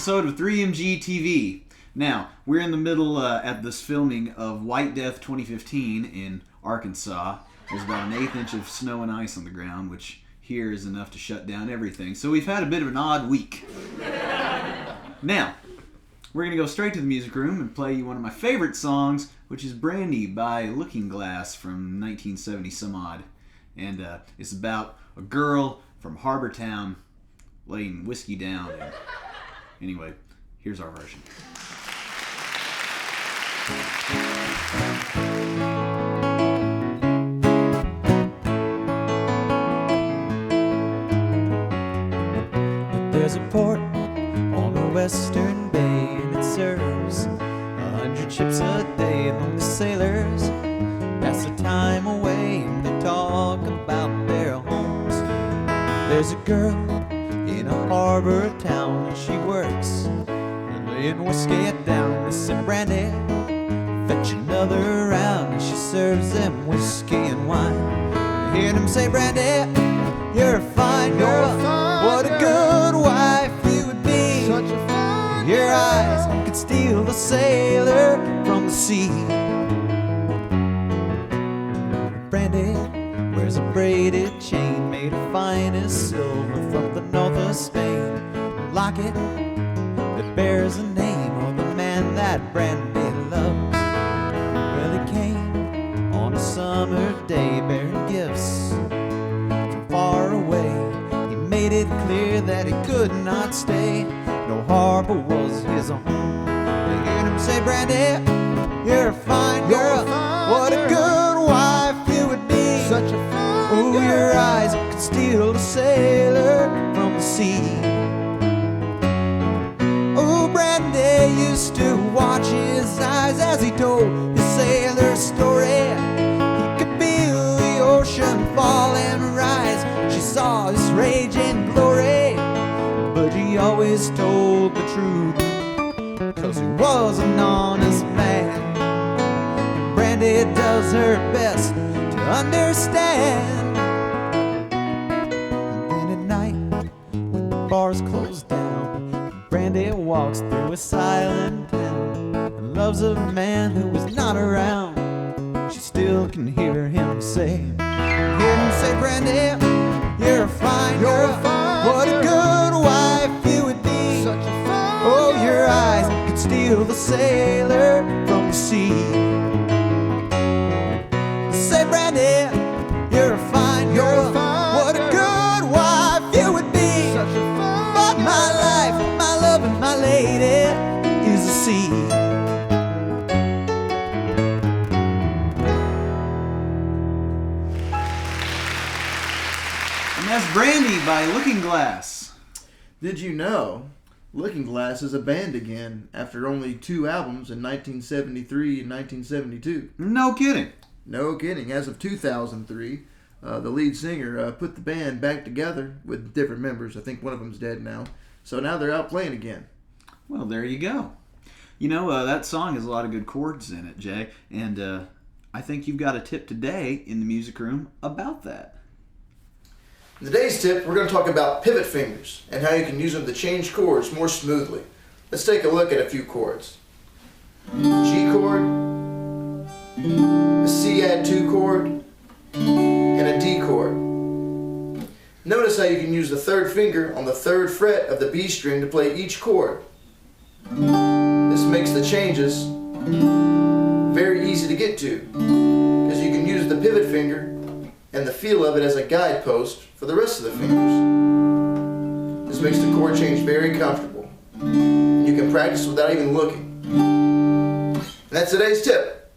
episode of 3MG TV. Now, we're in the middle at this filming of White Death 2015 in Arkansas. There's about an eighth inch of snow and ice on the ground, which here is enough to shut down everything. So we've had a bit of an odd week. Now, we're going to go straight to the music room and play you one of my favorite songs, which is Brandy by Looking Glass from 1970 some odd. And it's about a girl from Harbor Town laying whiskey down. And anyway, here's our version. There's a port on the western bay, and it serves 100 ships a day. Lonely sailors pass the time away, and they talk about their homes. There's a girl in a harbor town, and she works laying whiskey down. They said, Brandy, fetch another round, and she serves them whiskey and wine. I hear them say, Brandy, you're a fine girl. What a good wife you would be. Such a fine Your eyes could steal the sailor from the sea. Brandy wears a braided chain made of finest silver from the north of Spain. A locket that bears the name of the man that Brandy loves. Well, he came on a summer day bearing gifts from far away. He made it clear that he could not stay. No harbor was his home. They heard him say, Brandy, you're a fine girl. What a good wife you would be. Such a fine girl. Oh, your eyes could steal a sailor from the sea. Oh, Brandy used to watch his eyes as he told his sailor story. He could feel the ocean fall and rise. She saw his raging glory, but he always told the truth, 'cause he was an honest man. And Brandy does her best to understand. And then at night, when the bars close down, Brandy walks through a silent town and loves a man who is not around. She still can hear him say, Brandy, you're a fine girl. What a good wife you would be. Such a fine Oh, your eyes could steal the sailor from the sea. Say, Brandy, you're a fine girl. What a good wife you would be. Such a fine But my life, my love, and my lady is the sea. That's Brandy by Looking Glass. Did you know Looking Glass is a band again after only 2 albums in 1973 and 1972? No kidding. No kidding. As of 2003, the lead singer put the band back together with different members. I think one of them's dead now. So now they're out playing again. Well, there you go. You know, that song has a lot of good chords in it, Jay. And I think you've got a tip today in the music room about that. In today's tip, we're going to talk about pivot fingers and how you can use them to change chords more smoothly. Let's take a look at a few chords. G chord, a C add 2 chord, and a D chord. Notice how you can use the 3rd finger on the 3rd fret of the B string to play each chord. This makes the changes very easy to get to, because you can use the pivot finger and the feel of it as a guidepost for the rest of the fingers. This makes the chord change very comfortable. You can practice without even looking. And that's today's tip.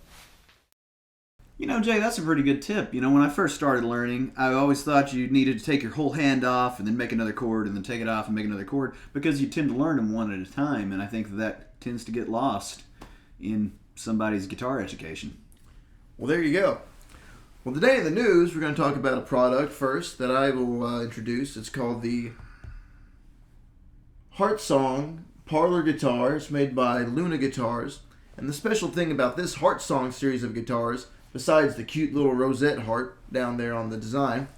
You know, Jay, that's a pretty good tip. You know, when I first started learning, I always thought you needed to take your whole hand off and then make another chord and then take it off and make another chord, because you tend to learn them one at a time, and I think that tends to get lost in somebody's guitar education. Well, there you go. Well, today in the news, we're going to talk about a product first that I will introduce. It's called the Heart Song Parlor Guitar. It's made by Luna Guitars. And the special thing about this Heart Song series of guitars, besides the cute little rosette heart down there on the design,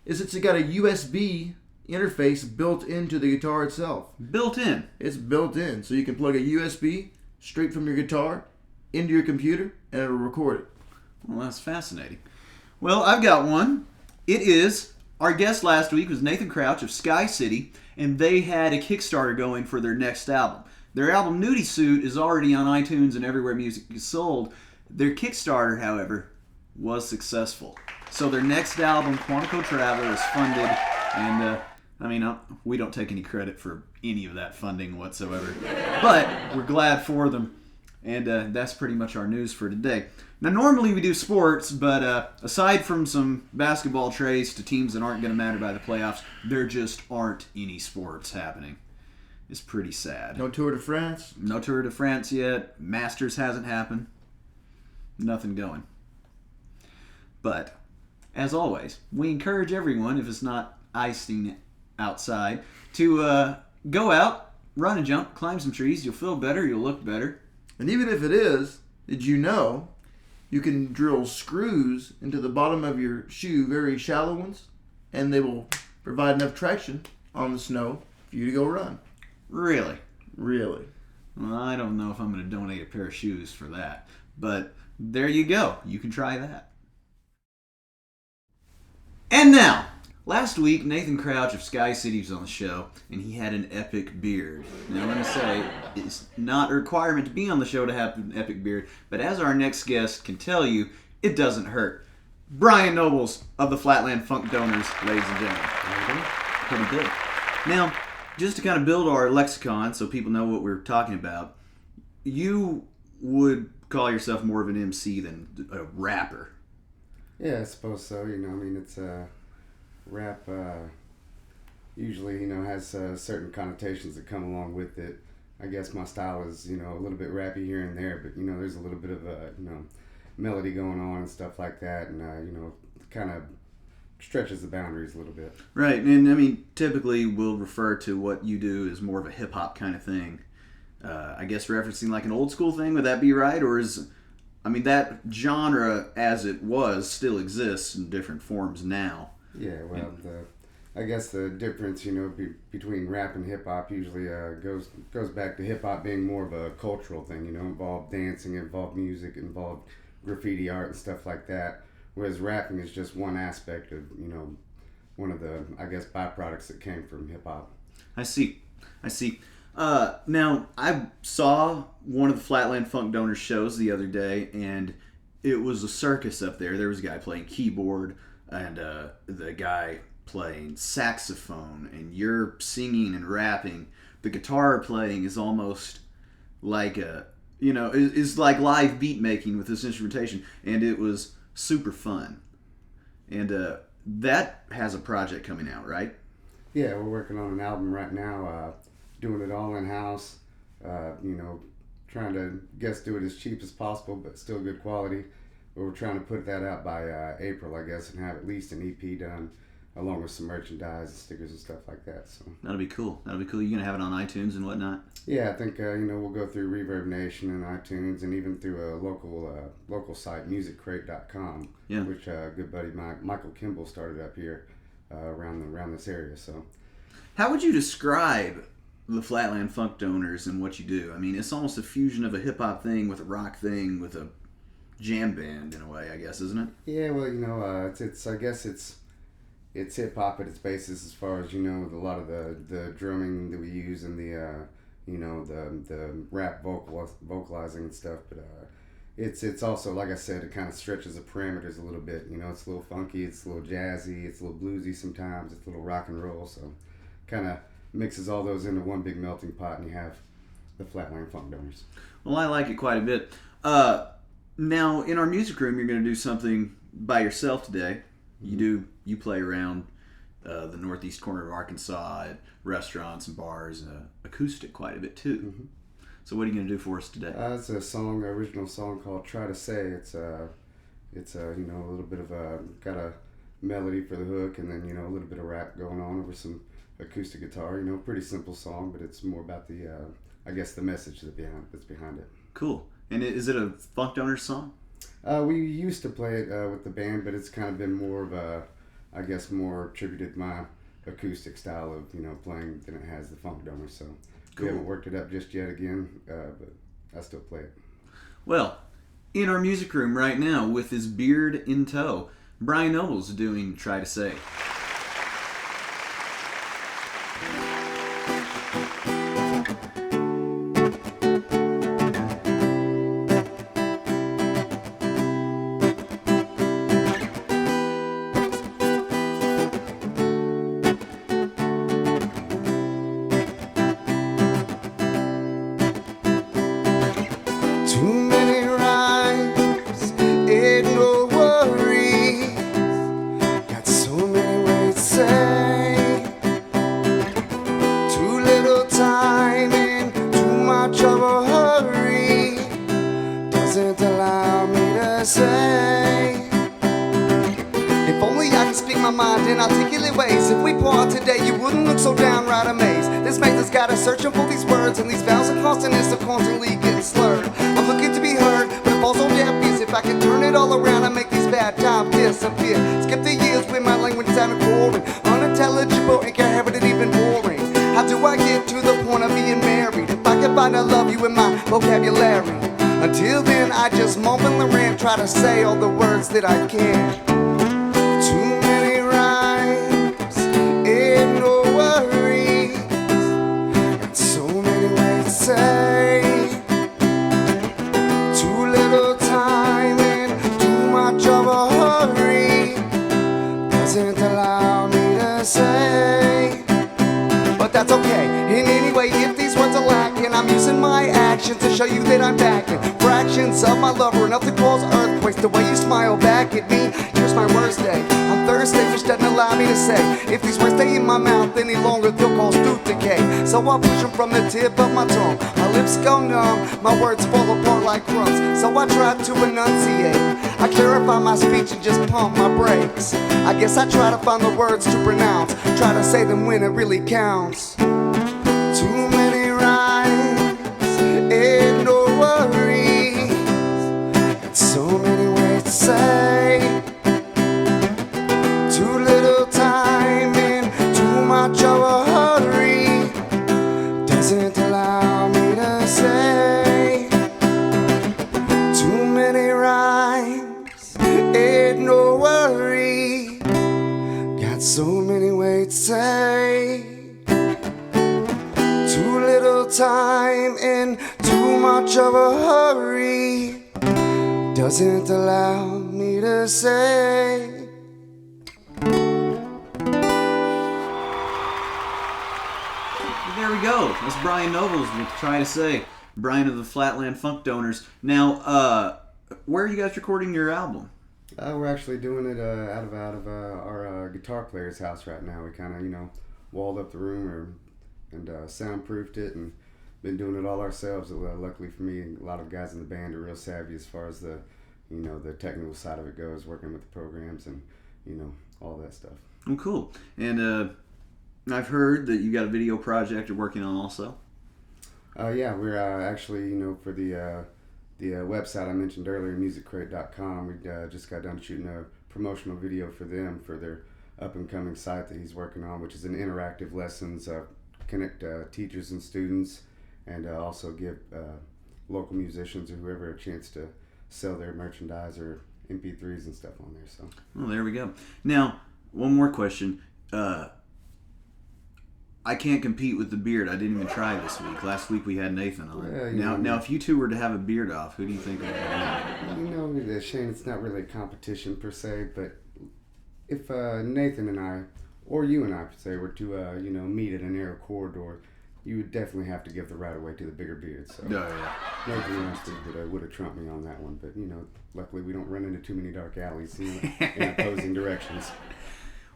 is it's got a USB interface built into the guitar itself. Built in. It's built in, so you can plug a USB straight from your guitar into your computer, and it'll record it. Well, that's fascinating. Well, I've got one. It is, our guest last week was Nathan Crouch of Sky City, and they had a Kickstarter going for their next album. Their album Nudie Suit is already on iTunes and everywhere music is sold. Their Kickstarter, however, was successful. So their next album, Quantico Travel, is funded, and we don't take any credit for any of that funding whatsoever, but we're glad for them, and that's pretty much our news for today. Now, normally we do sports, but aside from some basketball trades to teams that aren't going to matter by the playoffs, there just aren't any sports happening. It's pretty sad. No Tour de France? No Tour de France yet. Masters hasn't happened. Nothing going. But, as always, we encourage everyone, if it's not icing outside, to go out, run and jump, climb some trees. You'll feel better. You'll look better. And even if it is, did you know you can drill screws into the bottom of your shoe, very shallow ones, and they will provide enough traction on the snow for you to go run? Really? Really. Well, I don't know if I'm going to donate a pair of shoes for that. But there you go. You can try that. And now, last week, Nathan Crouch of Sky City was on the show, and he had an epic beard. Now, let me say, it's not a requirement to be on the show to have an epic beard, but as our next guest can tell you, it doesn't hurt. Brian Nobles of the Flatland Funk Donors, ladies and gentlemen. Pretty good. Now, just to kind of build our lexicon so people know what we're talking about, you would call yourself more of an MC than a rapper. Yeah, I suppose so. It's rap usually, has certain connotations that come along with it. I guess my style is, a little bit rappy here and there, but, there's a little bit of a, melody going on and stuff like that, and, kind of stretches the boundaries a little bit. Right, and typically we'll refer to what you do as more of a hip-hop kind of thing. I guess referencing like an old school thing, would that be right? Or is, that genre as it was still exists in different forms now. Yeah, well, I guess the difference, between rap and hip-hop usually goes back to hip-hop being more of a cultural thing, involved dancing, involved music, involved graffiti art and stuff like that. Whereas rapping is just one aspect of, one of the, I guess, byproducts that came from hip-hop. I see. Now, I saw one of the Flatland Funk Donors shows the other day, and it was a circus up there. There was a guy playing keyboard, and the guy playing saxophone, and you're singing and rapping. The guitar playing is almost like is like live beat making with this instrumentation, and it was super fun. And that has a project coming out, right? Yeah, we're working on an album right now, doing it all in-house, trying to do it as cheap as possible, but still good quality. But we're trying to put that out by April, I guess, and have at least an EP done, along with some merchandise and stickers and stuff like that. So that'll be cool. You're gonna have it on iTunes and whatnot. Yeah, I think we'll go through Reverb Nation and iTunes, and even through a local site, musiccrate.com, yeah, which good buddy Michael Kimball started up here around this area. So, how would you describe the Flatland Funk Donors and what you do? It's almost a fusion of a hip hop thing with a rock thing with a jam band in a way, I guess, isn't it? Yeah, well, I guess it's hip hop at its basis, as far as a lot of the drumming that we use and the the rap vocalizing and stuff. But it's also, like I said, it kind of stretches the parameters a little bit. It's a little funky, it's a little jazzy, it's a little bluesy sometimes, it's a little rock and roll. So kind of mixes all those into one big melting pot, and you have the Flatland Funk Donors. Well, I like it quite a bit. Now, in our music room, you're going to do something by yourself today. You play around the northeast corner of Arkansas at restaurants and bars, acoustic quite a bit too. Mm-hmm. So what are you going to do for us today? It's an original song called "Try to Say." It's a little bit of got a melody for the hook, and then a little bit of rap going on over some acoustic guitar. Pretty simple song, but it's more about the the message that's behind it. Cool. And is it a Funk Donors song? We used to play it with the band, but it's kind of been more of a, more attributed my acoustic style of playing than it has the funk donor. So Cool. we haven't worked it up just yet again, but I still play it. Well, in our music room right now, with his beard in tow, Brian Noble's doing Try to Say. Too many rhymes, ain't no worries. Got so many ways to say. Too little time and too much of a hurry doesn't allow me to say. If only I could speak my mind in articulate ways. If we part today, you wouldn't look so downright amazed. This maze has got us searching for these words, and these vowels and consonants are constantly getting slurred. I'm looking to be heard, but it falls on deaf ears. If I could turn it all around and make these bad times disappear. Skip the years when my language sounded boring, unintelligible, incoherent, even boring. How do I get to the point of being married? If I could find I love you in my vocabulary. Until then, I just mumble and rant, try to say all the words that I can. Too many rhymes, ain't no worries. Got so many ways to say. Too little time and too much of a hurry doesn't allow me to say. But that's okay. In any way, if these words are lacking, I'm using my actions to show you that I'm backing fractions of my lover, enough to cause earthquakes. The way you smile back at me, here's my worst day. I'm thirsty, which doesn't allow me to say. If these words stay in my mouth any longer, they'll cause tooth decay. So I push them from the tip of my tongue. My lips go numb, my words fall apart like crumbs. So I try to enunciate. I clarify my speech and just pump my brakes. I guess I try to find the words to pronounce, try to say them when it really counts. Too many rhymes, ain't no worries. Got so many ways to say. Too little time and too much of a hurry doesn't allow me to say. Too many rhymes, ain't no worry. Got so many ways to say. Too little time and too much of a hurry doesn't allow me to say. There we go. That's Brian Nobles with Try to Say. Brian of the Flatland Funk Donors. Now, where are you guys recording your album? We're actually doing it out of our guitar player's house right now. We kind of walled up the room and soundproofed it, and been doing it all ourselves. Luckily for me, a lot of guys in the band are real savvy as far as the the technical side of it goes, working with the programs and all that stuff. Oh, cool. And I've heard that you got a video project you're working on also. Yeah, we're actually for the website I mentioned earlier, musiccrate.com. We just got done shooting a promotional video for them for their up and coming site that he's working on, which is an interactive lessons, connect teachers and students, and also give local musicians or whoever a chance to sell their merchandise or MP3s and stuff on there. So. Well, there we go. Now, one more question. I can't compete with the beard. I didn't even try this week. Last week we had Nathan on. Yeah, now, if you two were to have a beard off, who do you think would win? Shane, it's not really a competition per se, but if Nathan and I, or you and I per se, were to meet at a narrow corridor, you would definitely have to give the right of way to the bigger beard. So Nathan else would have trumped me on that one, but luckily we don't run into too many dark alleys in opposing directions.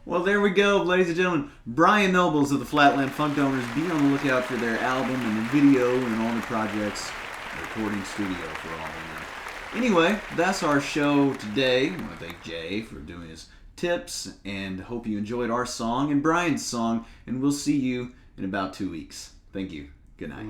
Well, there we go, ladies and gentlemen. Brian Nobles of the Flatland Funk Donors. Be on the lookout for their album and the video and all the projects. Recording studio for all of them. Anyway, that's our show today. I want to thank Jay for doing his tips, and hope you enjoyed our song and Brian's song, and we'll see you in about 2 weeks. Thank you. Good night.